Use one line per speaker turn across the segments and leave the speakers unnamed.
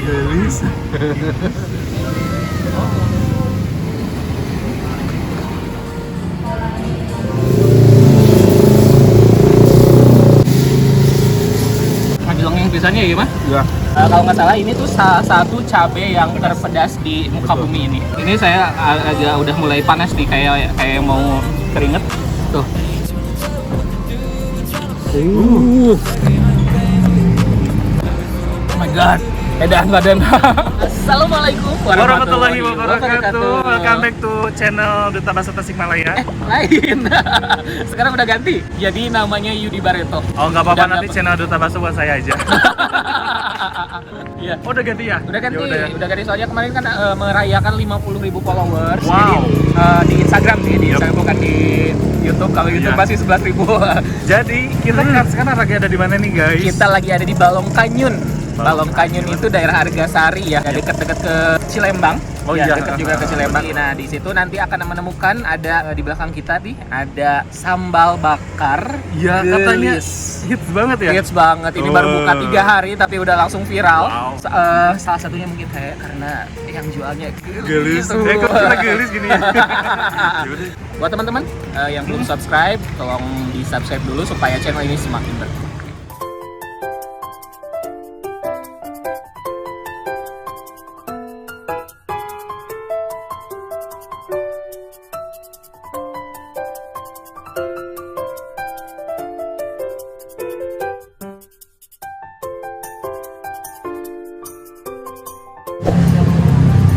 Gelis.
Ngajlongin pisannya ya gimana?
Ya.
Kalau nggak salah ini tuh salah satu cabai yang terpedas di muka bumi ini. Ini saya agak udah mulai panas nih, kayak mau keringet tuh. Oh my god, edan badan. Assalamualaikum
Warahmatullahi wabarakatuh. Welcome back to channel Duta Bakso Tasikmalaya.
Lain. Sekarang udah ganti. Jadi namanya Yudi Barreto.
Oh nggak apa-apa, nanti channel Duta Bakso buat saya aja.
Iya.
Oh udah ganti ya?
Udah ganti.
Ya, udah.
Udah ganti soalnya kemarin kan merayakan 50.000 followers.
Wow.
Jadi di Instagram sih, di Instagram bukan di YouTube. Kalau YouTube masih 11.000.
Jadi kita sekarang lagi ada di mana nih guys?
Kita lagi ada di Balong Kanyun. Balong Kanyun itu daerah Argasari ya, dekat-dekat ke Cilembang.
Oh
ya,
iya,
dekat juga ke Cilembang. Nah, di situ nanti akan menemukan ada di belakang kita nih ada sambal bakar.
Iya, katanya hits banget ya.
Hits banget. Ini baru buka 3 hari tapi udah langsung viral.
Wow.
Salah satunya mungkin kayak karena yang jualnya
Gelis.
gitu.
Kok kita gelis gini ya?
Buat teman-teman yang belum subscribe, tolong di-subscribe dulu supaya channel ini semakin berkembang.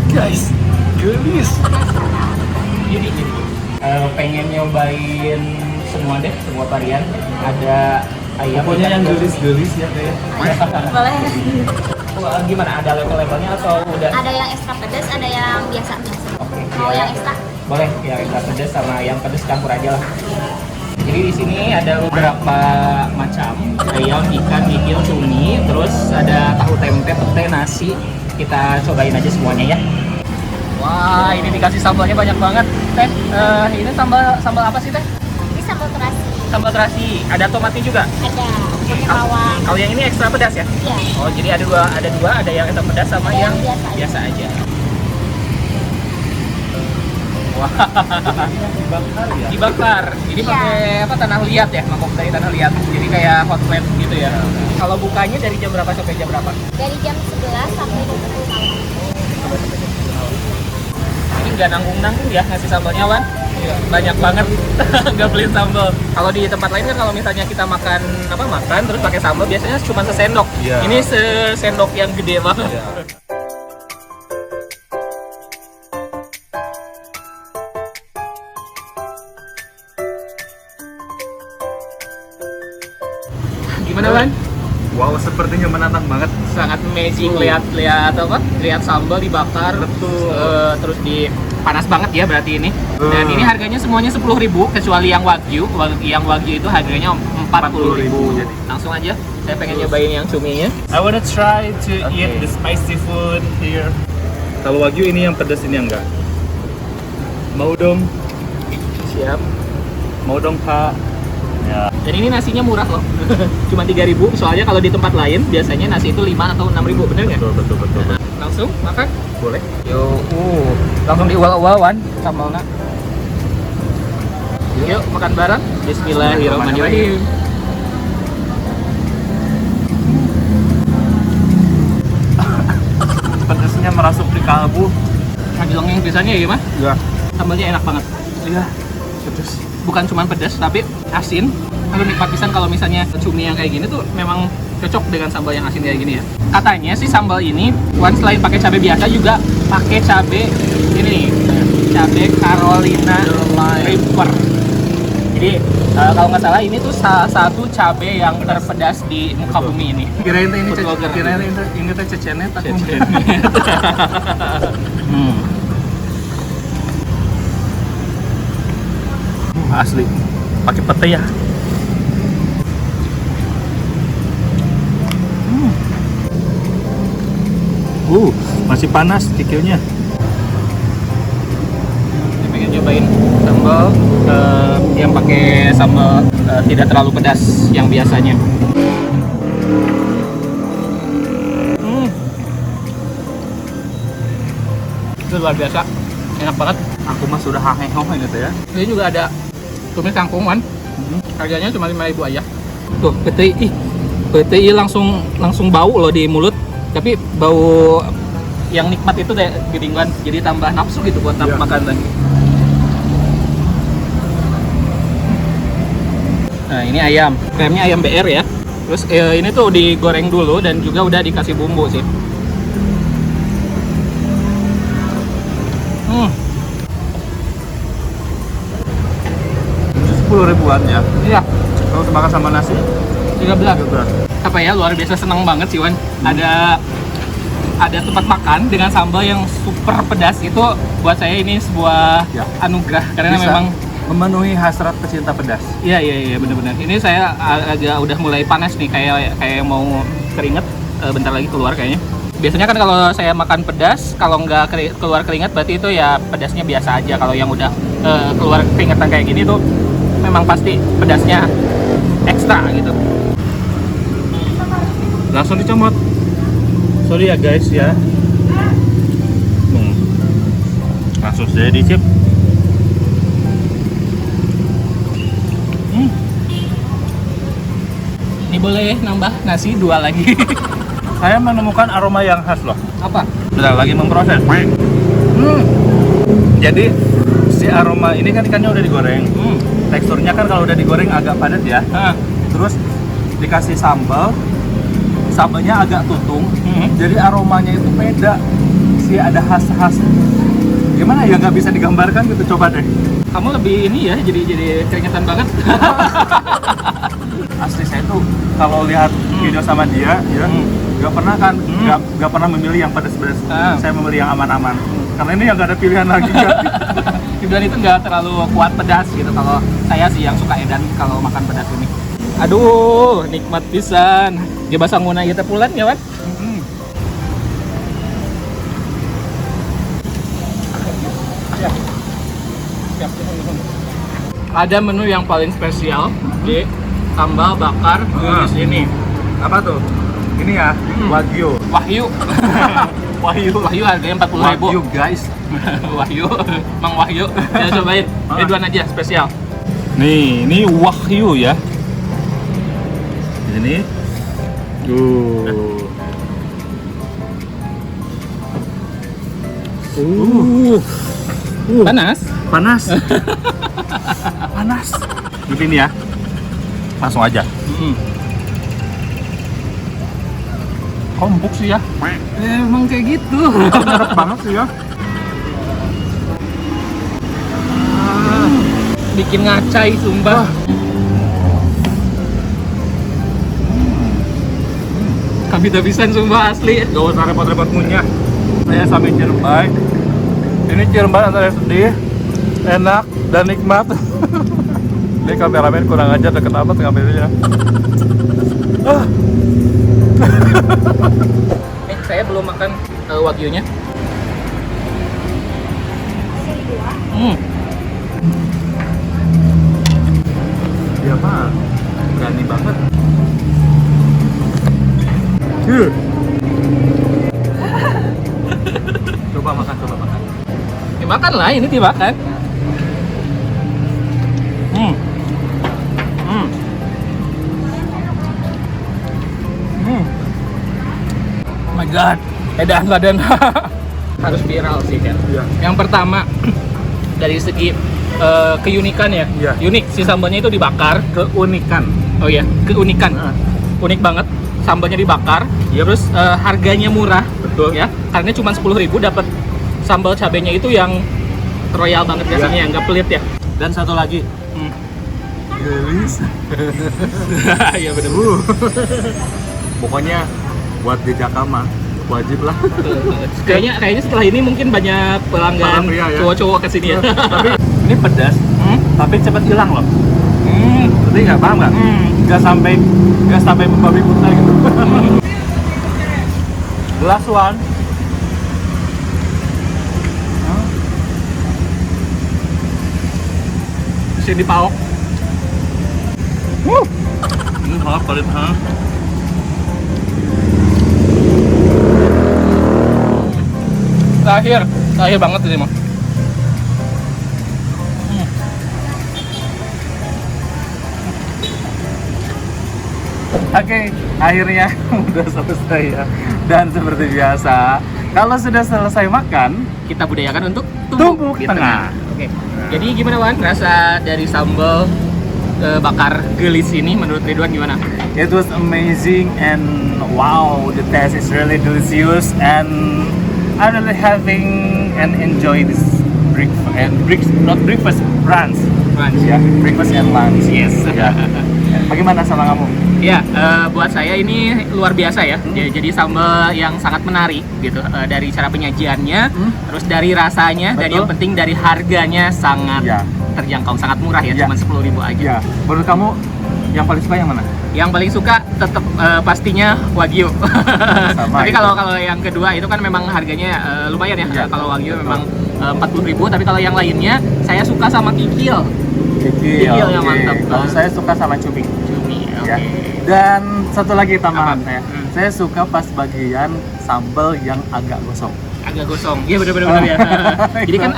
Guys, gelis.
Jadi pengen nyobain semua deh, semua varian. Ada ayam.
Pokoknya yang gelis-gelis ya kayak.
Boleh.
Gimana? Ada level-levelnya atau udah?
Ada yang ekstra pedas, ada yang biasa.
Oke.
Mau yang ekstra?
Boleh, yang ekstra pedas sama yang pedas campur aja lah. Jadi di sini ada beberapa macam ayam, ikan, kikil, cumi, terus ada tahu tempe, pete, nasi. Kita cobain aja semuanya ya. Wah, ini dikasih sambalnya banyak banget. Teh, ini sambal apa sih teh?
Ini sambal terasi.
Sambal terasi. Ada tomatnya juga.
Ada punya bawang.
Kalau yang ini ekstra pedas ya?
Iya.
Oh, jadi ada dua, ada yang ekstra pedas sama
Ada
yang
yang
biasa aja. Wah, dibakar. Jadi
Iya.
pakai apa, tanah liat ya, mangkok dari tanah liat. Jadi kayak hot plate gitu ya. Kalau bukanya dari jam berapa sampai jam berapa?
Dari jam 11 sampai jam 10 malam.
Ini nggak nanggung-nanggung ya ngasih sambalnya, Wan? Iya. Banyak banget, nggak beli sambal. Kalau di tempat lain kan kalau misalnya kita makan terus pakai sambal biasanya cuma sesendok.
Iya.
Ini sesendok yang gede banget.
Iya.
Gimana, Wan?
Wow, sepertinya menantang banget.
Sangat amazing lihat sambal dibakar.
Betul.
Terus panas banget ya berarti ini. Dan ini harganya semuanya 10.000 kecuali yang wagyu. Yang wagyu itu harganya 40.000.
Jadi.
Langsung aja saya pengen nyobain yang cuminya.
I wanna try to eat the spicy food here. Kalau wagyu ini yang pedas, ini yang enggak. Mau dong,
Siap.
mau dong Pak. Ya.
Dan ini nasinya murah loh. Cuma 3.000. Soalnya kalau di tempat lain biasanya nasi itu 5 atau 6.000, bener nggak?
Betul.
Nah, langsung makan.
Boleh.
Yo, langsung diual-ualan sambalnya. Yuk makan bareng. Bismillahirrahmanirrahim.
Pedasnya merasuk di kalbu.
Ngajlongin pisannya ya gimana?
Ya.
Sambalnya enak banget.
Iya. Pedas.
Bukan cuma pedas tapi asin. Kalau nikmat pisan kalau misalnya cumi yang kayak gini tuh memang cocok dengan sambal yang asin kayak gini ya. Katanya sih sambal ini selain pakai cabai biasa juga pakai cabai ini nih, cabai Carolina Reaper. Jadi kalau nggak salah ini tuh salah satu cabai yang terpedas di muka bumi ini.
Kirain ini
Food blogger.
ini teh cecenet aku. Asli. Pakai pete ya. Masih panas kikilnya.
Saya pengen cobain sambal yang pakai sambal tidak terlalu pedas yang biasanya. Itu luar biasa, enak banget.
Aku mah sudah haheh-heh gitu ya.
Ini juga ada tumis kangkung kan. Harganya cuma 5.000 aja. Tuh, PTI langsung bau loh di mulut. Tapi bau yang nikmat itu deh giringan, jadi tambah nafsu gitu buat
Iya.
makan lagi. Nah, ini ayam. Ayamnya ayam BR ya. Terus ini tuh digoreng dulu dan juga udah dikasih bumbu sih.
10 ribuan ya.
Iya,
Kalau makan sama nasi
13.
13.
Apa ya, luar biasa senang banget sih Wan. Ada tempat makan dengan sambal yang super pedas. Itu buat saya ini sebuah
Ya.
anugerah karena
Bisa
memang
memenuhi hasrat pecinta pedas.
iya benar-benar. Ini saya agak udah mulai panas nih, kayak mau keringet, bentar lagi keluar kayaknya. Biasanya kan kalau saya makan pedas, kalau nggak keluar keringat berarti itu ya pedasnya biasa aja. Kalau yang udah keluar keringetan kayak gini tuh memang pasti pedasnya ekstra gitu.
Langsung dicomot. Sorry ya guys ya. Langsung saya dicip.
Ini boleh nambah nasi 2 lagi.
Saya menemukan aroma yang khas loh.
Apa?
Bentar lagi memproses. Jadi si aroma ini kan ikannya udah digoreng. Teksturnya kan kalau udah digoreng agak padat ya. Terus dikasih sambal, sambalnya agak tutung. Jadi aromanya itu beda. Si ada khas-khas. Gimana ya, nggak bisa digambarkan gitu, coba deh.
Kamu lebih ini ya, jadi keringetan banget.
Asli saya tuh kalau lihat video sama dia, ya nggak pernah kan, nggak pernah memilih yang pedas-pedas. Saya memilih yang aman-aman. Karena ini yang nggak ada pilihan lagi kan.
Dibilang itu nggak terlalu kuat pedas gitu. Kalau saya sih yang suka edan kalau makan pedas ini. Aduh, nikmat pisan. Dia basang muna kita pulan ya, Wan? Siap. Ada menu yang paling spesial di sambal bakar Gulis ini.
Apa tuh? Ini ya, Wagyu.
Wahyu. Wahyu harganya 40.000.
Wagyu guys.
Wahyu, Mang Wahyu. Ya cobain. Ini duluan aja spesial.
Nih, ini Wagyu ya. Ini.
Panas.
Panas. Panas. Gini ya. Langsung aja.
Kompuk sih ya. Emang kayak gitu.
Enak banget sih ya.
Bikin ngacai sumpah. Habis-habisan sumpah asli.
Gak usah repot-repot ngunyah. Saya sampai Cirembai. Ini Cirembai antara sedih, enak, dan nikmat. Ini kameramen kurang ajar, deket amat ngambilnya.
Saya belum makan wagyunya.
Dia mah berani banget. Coba makan.
Dimakan lah, ini dimakan. Oh my god, edan harus viral sih kan.
Iya.
Yang pertama dari segi keunikan ya.
Iya.
Unik, si sambalnya itu dibakar.
Keunikan.
Oh iya, keunikan. Unik banget. Sambalnya dibakar. Terus harganya murah.
Betul.
Ya, karena cuma 10.000 dapat sambal cabenya itu yang royal banget rasanya, yang nggak pelit ya.
Dan satu lagi. Gelis.
Iya bener.
Pokoknya buat di Jakarta wajib lah.
Kayaknya setelah ini mungkin banyak pelanggan
Para pria ya.
cowok-cowok kesini ya.
Tapi ini pedas, tapi cepat hilang loh. Berarti nggak paham nggak? Nggak sampai membabi buta gitu. Last one.
Sini paok.
Ini halal paling halal.
Terakhir Kaya banget ini mah.
Oke, akhirnya udah selesai ya. Dan seperti biasa, kalau sudah selesai makan,
Kita budayakan untuk
tumbuk
di
tengah.
Oke. Jadi gimana Wan? Rasa dari sambal bakar gelis ini menurut Ridwan gimana?
It was amazing and wow, the taste is really delicious and I really having and enjoy this not breakfast, brunch.
Brunch.
Ya, breakfast and lunch.
Yes.
Ya. Bagaimana sama kamu?
Ya, buat saya ini luar biasa ya. Jadi sambal yang sangat menarik gitu. Dari cara penyajiannya, terus dari rasanya, dan
Betul.
yang penting dari harganya sangat
Ya.
terjangkau, sangat murah ya,
Ya.
cuma 10.000 aja.
Ya, menurut kamu yang paling suka yang mana?
Yang paling suka tetap pastinya Wagyu.
Sama
Tapi
itu.
kalau yang kedua itu kan memang harganya lumayan ya.
Ya,
Kalau Wagyu
betul.
memang 40.000, tapi kalau yang lainnya saya suka sama kikil. Kikil yang
oke.
mantap.
Kalau saya suka sama cumi.
Cumi, oke.
Ya. Dan satu lagi tambahan
Apa?
ya. Saya suka pas bagian sambal yang agak gosong.
Agak gosong, iya benar-benar ya. Jadi kan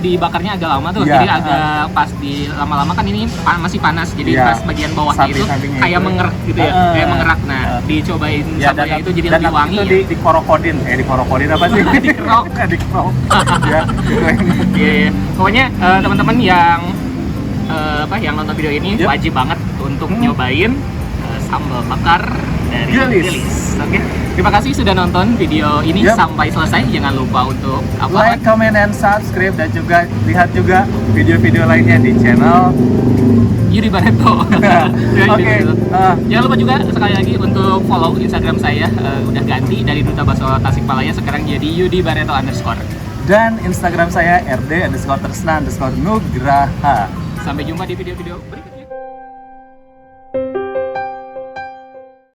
dibakarnya agak lama tuh,
Iya,
jadi agak pas di lama-lama kan ini masih panas, jadi
Iya.
pas bagian bawahnya itu
Samping-sampingnya
kayak
itu.
mengerak gitu ya, kayak mengerak. Nah, dicobain sambalnya itu jadi lebih wangi.
itu
Ya.
dikorokodin, dikorokodin apa sih?
Dikerok.
Dikerok. Ya, gitu.
Iya, iya. Pokoknya teman-teman yang yang nonton video ini
Yep.
wajib banget untuk nyobain sambal bakar dari
Gelis.
Gelis. Oke. Terima kasih sudah nonton video ini
Yep.
sampai selesai. Jangan lupa untuk
Like, comment, and subscribe dan juga lihat juga video-video lainnya di channel.
Yudi Barreto.
Oke.
Jangan lupa juga sekali lagi untuk follow Instagram saya, udah ganti dari Duta Bakso Tasikmalaya sekarang jadi Yudi Barreto _
Dan Instagram saya rd_tersna_nugraha.
Sampai jumpa di video-video berikutnya.